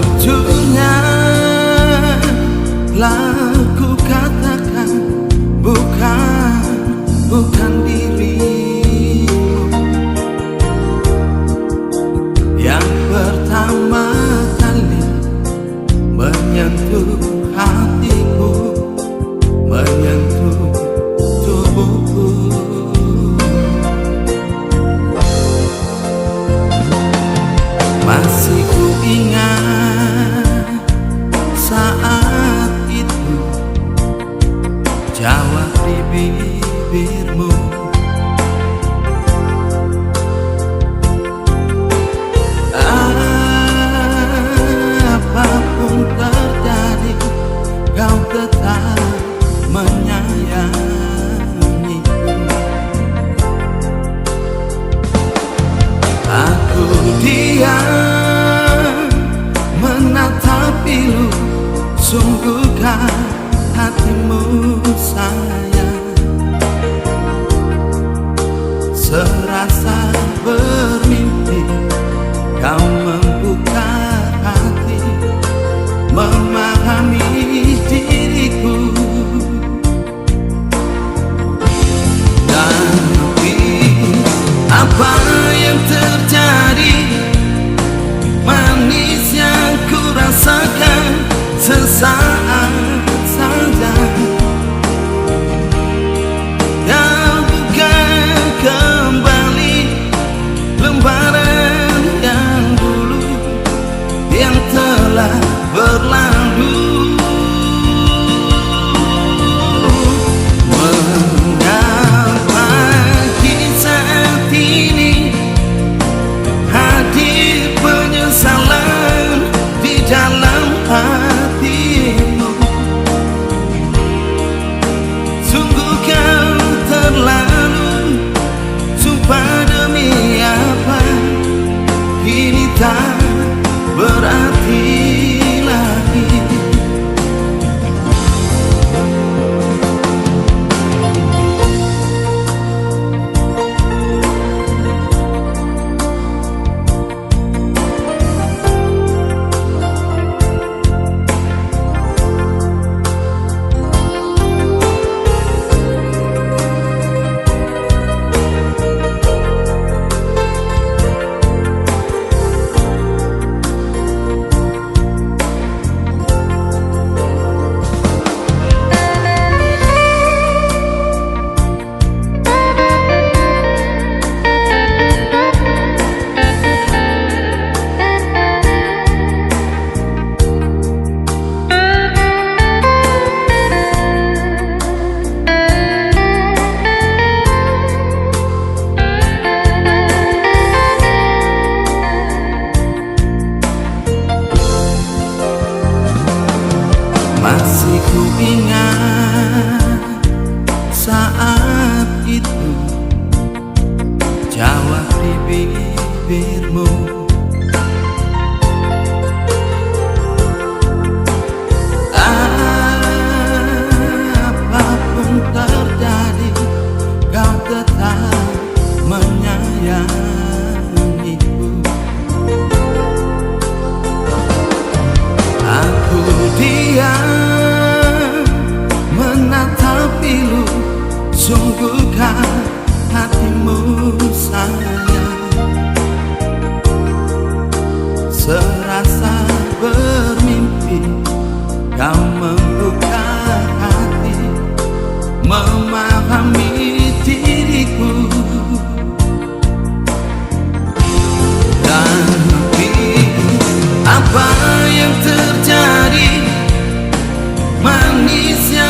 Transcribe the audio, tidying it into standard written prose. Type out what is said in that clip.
Sejujurnya laku katakan bukan dirimu yang pertama kali menyentuh hatiku, menyentuh tubuhku. Masih ku ingat saat itu jawab di bibirmu, apapun terjadi kau tetap menyayangiku. Aku diam menatap pilu, sungguhkah hatimu sayang? Serasa bermimpi kau membuka hati, memahami diriku. Tapi apa yang terjadi? Manis yang ku rasakan sesaat saja. Kau buka kembali lembaran yang dulu yang telah berlalu. Mengapa saat ini hadir penyesalan di dalam hatimu? Sungguh kau terlalu, sumpah demi apa kini tak berarti lagi. Masih ku ingat saat itu jawab di bibirmu, apapun terjadi kau tetap menyayangiku. Aku diam menatap pilu, sungguhkah hatimu sayang? Serasa bermimpi kau membuka hati, memahami diriku. Tapi apa yang terjadi? Manisnya